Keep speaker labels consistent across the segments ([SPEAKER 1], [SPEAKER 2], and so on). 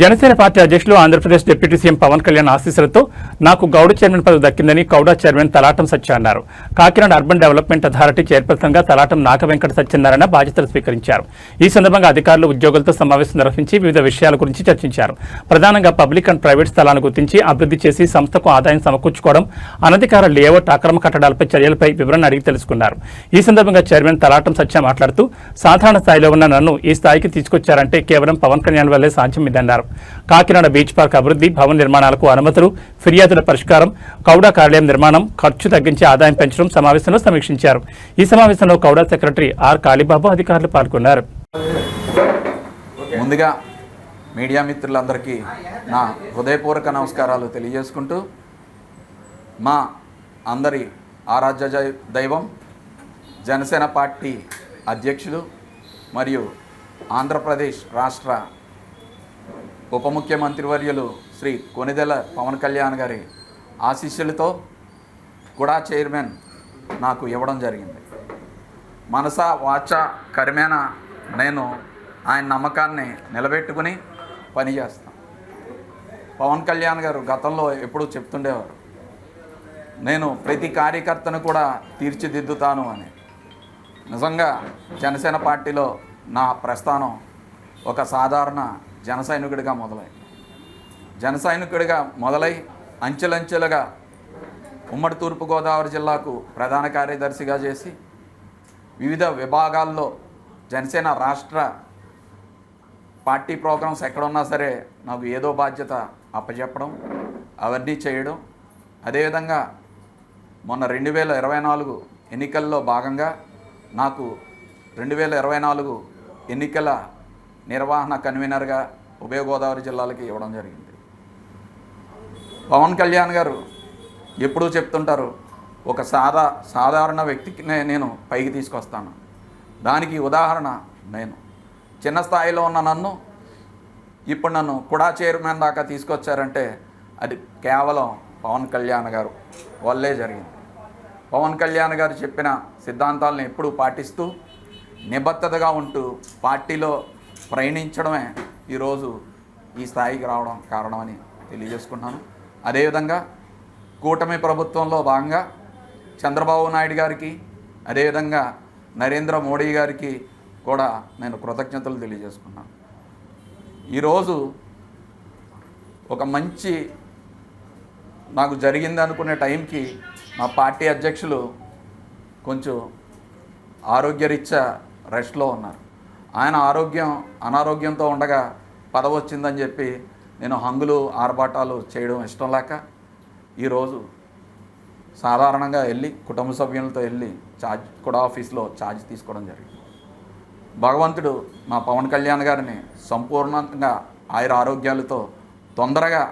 [SPEAKER 1] Janasena party అధ్యక్షులు Andhra Pradesh deputy CM Pawan Kalyan ఆశీస్సులతో నాకు గౌడ చైర్మన్ పదవి దక్కిందని గౌడ చైర్మన్ తలాటం సత్య అన్నారు. Kakinada urban development authority chairperson గా తలాటం నాగ వెంకట సత్యనారాయణ బాధ్యతలు స్వీకరించారు. ఈ సందర్భంగా అధికారులు ఉద్యోగులతో సమావేశం నిర్వహించి వివిధ విషయాల గురించి చర్చించారు. ప్రధానంగా పబ్లిక్ అండ్ ప్రైవేట్ స్థలాలను గుర్తించి అభివృద్ధి చేసి సంస్థకు ఆదాయం సమకూర్చుకోవడం, అనధికార లేఅవుట్ అక్రమ కట్టడాలపై చర్యలపై వివరణ అడిగి తెలుసుకున్నారు. ఈ సందర్భంగా చైర్మన్ తలాటం సత్య మాట్లాడుతూ సాధారణ స్థాయిలో ఉన్న నన్ను ఈ స్థాయికి తీసుకొచ్చారంటే కేవలం పవన్ కళ్యాణ్ వల్లే సాధ్యమిదన్నారు. కాకినాడ బీచ్ పార్క్ అభివృద్ధి, భవన నిర్మాణాలకు అనుమతులు, ఫిర్యాదుల పరిష్కారం, కౌడా కార్యాలయం నిర్మాణం, ఖర్చు తగ్గించి ఆదాయం పెంచడం సమావేశంలో సమీక్షించారు. ఈ సమావేశంలో కౌడా సెక్రటరీ ఆర్ కాళీబాబు అధికారులు పాల్గొన్నారు.
[SPEAKER 2] ముందుగా మీడియా మిత్రులందరికీ నా హృదయపూర్వక నమస్కారాలు తెలియజేసుకుంటూ, మా అందరి ఆరాధ్య దైవం జనసేన పార్టీ అధ్యక్షులు మరియు ఆంధ్రప్రదేశ్ రాష్ట్ర ఉప ముఖ్యమంత్రి వర్యులు శ్రీ కొనిదెల పవన్ కళ్యాణ్ గారి ఆశీస్సులతో కూడా చైర్మన్ నాకు ఇవ్వడం జరిగింది. మనస వాచ కర్మేణ నేను ఆయన నమ్మకాన్ని నిలబెట్టుకుని పనిచేస్తాను. పవన్ కళ్యాణ్ గారు గతంలో ఎప్పుడూ చెప్తుండేవారు, నేను ప్రతి కార్యకర్తను కూడా తీర్చిదిద్దుతాను అని. నిజంగా జనసేన పార్టీలో నా ప్రస్థానం ఒక సాధారణ జన సైనికుడిగా మొదలై అంచెలంచెలుగా ఉమ్మడి తూర్పుగోదావరి జిల్లాకు ప్రధాన కార్యదర్శిగా చేసి వివిధ విభాగాల్లో జనసేన రాష్ట్ర పార్టీ ప్రోగ్రామ్స్ ఎక్కడున్నా సరే నాకు ఏదో బాధ్యత అప్పచెప్పడం, అవన్నీ చేయడం. అదేవిధంగా మొన్న 2024 ఎన్నికల్లో భాగంగా నాకు 2024 ఎన్నికల నిర్వహణ కన్వీనర్గా ఉభయ గోదావరి జిల్లాలకి ఇవ్వడం జరిగింది. పవన్ కళ్యాణ్ గారు ఎప్పుడూ చెప్తుంటారు, ఒక సాధారణ వ్యక్తికి నేను పైకి తీసుకొస్తాను. దానికి ఉదాహరణ నేను. చిన్న స్థాయిలో ఉన్న నన్ను ఇప్పుడు నన్ను కుడా చైర్మన్ దాకా తీసుకొచ్చారంటే అది కేవలం పవన్ కళ్యాణ్ గారు వల్లే జరిగింది. పవన్ కళ్యాణ్ గారు చెప్పిన సిద్ధాంతాలను ఎప్పుడూ పాటిస్తూ నిబద్ధతగా ఉంటూ పార్టీలో ప్రయాణించడమే ఈరోజు ఈ స్థాయికి రావడం కారణమని తెలియజేసుకుంటున్నాను. అదేవిధంగా కూటమి ప్రభుత్వంలో భాగంగా చంద్రబాబు నాయుడు గారికి, అదేవిధంగా నరేంద్ర మోడీ గారికి కూడా నేను కృతజ్ఞతలు తెలియజేసుకున్నాను. ఈరోజు ఒక మంచి నాకు జరిగింది అనుకునే టైంకి మా పార్టీ అధ్యక్షులు కొంచెం ఆరోగ్యరీత్యా రెస్ట్లో ఉన్నారు. ఆయన అనారోగ్యంతో ఉండగా పదవి వచ్చిందని చెప్పి నేను హంగులు ఆర్భాటాలు చేయడం ఇష్టం లేక ఈరోజు సాధారణంగా వెళ్ళి కుటుంబ సభ్యులతో వెళ్ళి కూడా ఆఫీస్లో ఛార్జ్ తీసుకోవడం జరిగింది. భగవంతుడు మా పవన్ కళ్యాణ్ గారిని సంపూర్ణంగా ఆయుర ఆరోగ్యాలతో తొందరగా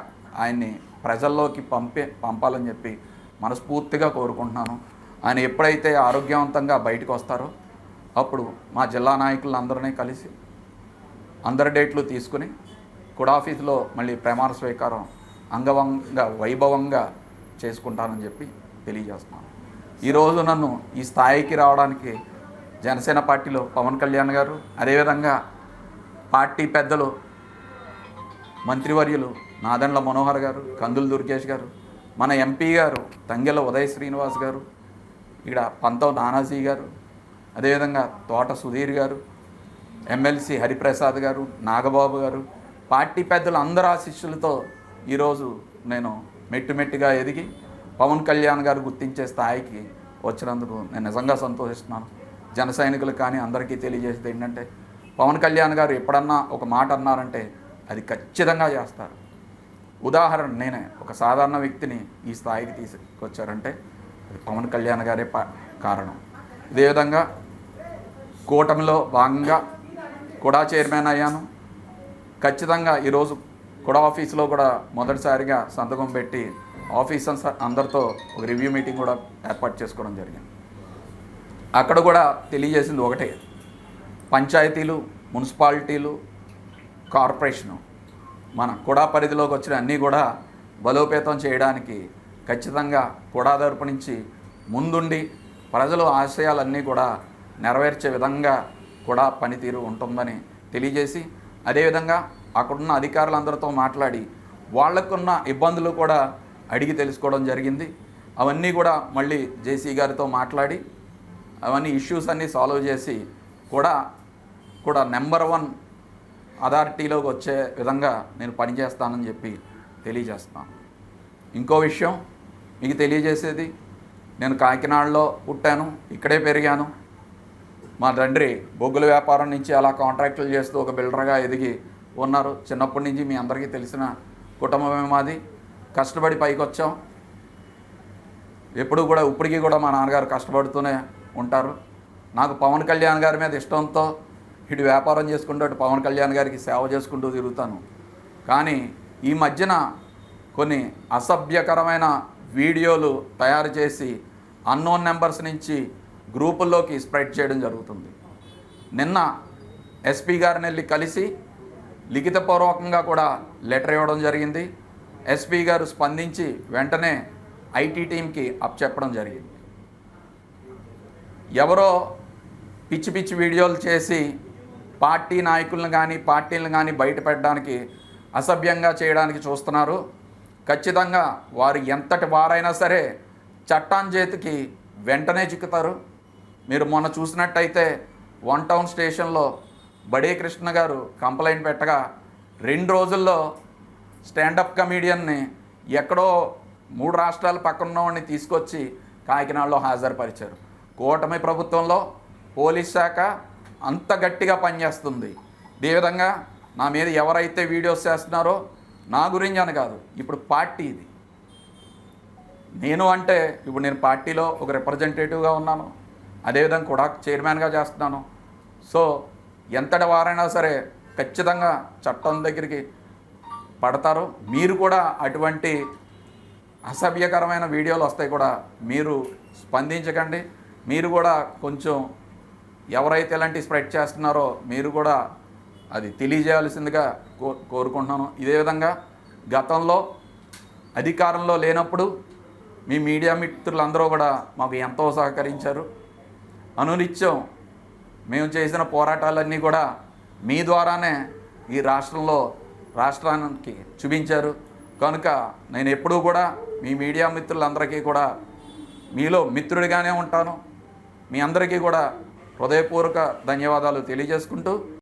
[SPEAKER 2] ఆయన్ని ప్రజల్లోకి పంపాలని చెప్పి మనస్ఫూర్తిగా కోరుకుంటున్నాను. ఆయన ఎప్పుడైతే ఆరోగ్యవంతంగా బయటకు వస్తారో అప్పుడు మా జిల్లా నాయకులందరినీ కలిసి అందరి డేట్లు తీసుకుని కూడా ఆఫీసులో మళ్ళీ ప్రమాణ స్వీకారం అంగవంగా వైభవంగా చేసుకుంటానని చెప్పి తెలియజేస్తున్నాను. ఈరోజు నన్ను ఈ స్థాయికి రావడానికి జనసేన పార్టీలో పవన్ కళ్యాణ్ గారు, అదేవిధంగా పార్టీ పెద్దలు మంత్రివర్యులు నాదెండ్ల మనోహర్ గారు, కందుల దుర్గేష్ గారు, మన ఎంపీ గారు తంగెల ఉదయ శ్రీనివాస్ గారు, ఇక్కడ పంతం నానాజీ గారు, అదేవిధంగా తోట సుధీర్ గారు, ఎమ్మెల్సీ హరిప్రసాద్ గారు, నాగబాబు గారు, పార్టీ పెద్దలు అందరి ఆశీస్సులతో ఈరోజు నేను మెట్టుగా ఎదిగి పవన్ కళ్యాణ్ గారు గుర్తించే స్థాయికి వచ్చినందుకు నేను నిజంగా సంతోషిస్తున్నాను. జన సైనికులు కానీ అందరికీ తెలియజేసేది ఏంటంటే, పవన్ కళ్యాణ్ గారు ఎప్పుడన్నా ఒక మాట అన్నారంటే అది ఖచ్చితంగా చేస్తారు. ఉదాహరణ నేనే. ఒక సాధారణ వ్యక్తిని ఈ స్థాయికి తీసుకొచ్చారంటే అది పవన్ కళ్యాణ్ గారే కారణం. ఇదేవిధంగా కూటమిలో భాగంగా కూడా చైర్మన్ అయ్యాను. ఖచ్చితంగా ఈరోజు కూడా ఆఫీస్లో కూడా మొదటిసారిగా సంతకం పెట్టి ఆఫీసర్స్ అందరితో ఒక రివ్యూ మీటింగ్ కూడా ఏర్పాటు చేసుకోవడం జరిగింది. అక్కడ కూడా తెలియజేసింది ఒకటే, పంచాయతీలు, మున్సిపాలిటీలు, కార్పొరేషను మన కూడా పరిధిలోకి వచ్చిన అన్నీ కూడా బలోపేతం చేయడానికి ఖచ్చితంగా కూడా తరపు నుంచి ముందుండి ప్రజల ఆశయాలన్నీ కూడా నెరవేర్చే విధంగా కూడా పనితీరు ఉంటుందని తెలియజేసి, అదేవిధంగా అక్కడున్న అధికారులందరితో మాట్లాడి వాళ్ళకున్న ఇబ్బందులు కూడా అడిగి తెలుసుకోవడం జరిగింది. అవన్నీ కూడా మళ్ళీ జేసీ గారితో మాట్లాడి అవన్నీ ఇష్యూస్ అన్నీ సాల్వ్ చేసి కూడా నెంబర్ 1 అథారిటీలోకి వచ్చే విధంగా నేను పనిచేస్తానని చెప్పి తెలియజేస్తున్నాను. ఇంకో విషయం మీకు తెలియజేసేది, నేను కాకినాడలో పుట్టాను, ఇక్కడే పెరిగాను. మా తండ్రి బొగ్గుల వ్యాపారం నుంచి అలా కాంట్రాక్టులు చేస్తూ ఒక బిల్డర్గా ఎదిగి ఉన్నారు. చిన్నప్పటి నుంచి మీ అందరికీ తెలిసిన కుటుంబమే మాది. కష్టపడి పైకి వచ్చాం. ఎప్పుడు కూడా ఇప్పటికీ కూడా మా నాన్నగారు కష్టపడుతూనే ఉంటారు. నాకు పవన్ కళ్యాణ్ గారి మీద ఇష్టంతో ఇటు వ్యాపారం చేసుకుంటూ అటు పవన్ కళ్యాణ్ గారికి సేవ చేసుకుంటూ తిరుగుతాను. కానీ ఈ మధ్యన కొన్ని అసభ్యకరమైన వీడియోలు తయారు చేసి అన్నోన్ నెంబర్స్ నుంచి గ్రూపుల్లోకి స్ప్రెడ్ చేయడం జరుగుతుంది. నిన్న ఎస్పీ గారిని వెళ్ళి కలిసి లిఖితపూర్వకంగా కూడా లెటర్ ఇవ్వడం జరిగింది. ఎస్పీ గారు స్పందించి వెంటనే ఐటీ టీంకి అప్పచెప్పడం జరిగింది. ఎవరో పిచ్చి పిచ్చి వీడియోలు చేసి పార్టీ నాయకులను కానీ పార్టీలను కానీ బయట పెట్టడానికి, అసభ్యంగా చేయడానికి చూస్తున్నారు. ఖచ్చితంగా వారు ఎంతటి వారైనా సరే చట్టాన్ని చేతికి వెంటనే చిక్కుతారు. మీరు మొన్న చూసినట్టయితే 1 టౌన్ స్టేషన్లో బడే కృష్ణ గారు కంప్లైంట్ పెట్టగా 2 రోజుల్లో స్టాండప్ కమీడియన్ని ఎక్కడో 3 రాష్ట్రాల పక్కన ఉన్నవాడిని తీసుకొచ్చి కాకినాడలో హాజరుపరిచారు. కూటమి ప్రభుత్వంలో పోలీస్ శాఖ అంత గట్టిగా పనిచేస్తుంది. అదేవిధంగా నా మీద ఎవరైతే వీడియోస్ చేస్తున్నారో నా గురించి అని కాదు, ఇప్పుడు పార్టీ ఇది. ఇప్పుడు నేను పార్టీలో ఒక రిప్రజెంటేటివ్గా ఉన్నాను, అదేవిధంగా కూడా చైర్మన్గా చేస్తున్నాను. సో ఎంతటి వారైనా సరే ఖచ్చితంగా చట్టం దగ్గరికి పడతారు. మీరు కూడా అటువంటి అసభ్యకరమైన వీడియోలు వస్తాయి కూడా మీరు స్పందించకండి. మీరు కూడా కొంచెం ఎవరైతే ఇలాంటి స్ప్రెడ్ చేస్తున్నారో మీరు కూడా అది తెలియజేయాల్సిందిగా కోరుకుంటున్నాను. ఇదే విధంగా గతంలో అధికారంలో లేనప్పుడు మీ మీడియా మిత్రులందరూ కూడా మాకు ఎంతో సహకరించారు. అనునిత్యం మేము చేసిన పోరాటాలన్నీ కూడా మీ ద్వారానే ఈ రాష్ట్రానికి చూపించారు. కనుక నేను ఎప్పుడూ కూడా మీ మీడియా మిత్రులందరికీ కూడా మీలో మిత్రుడిగానే ఉంటాను. మీ అందరికీ కూడా హృదయపూర్వక ధన్యవాదాలు తెలియజేసుకుంటూ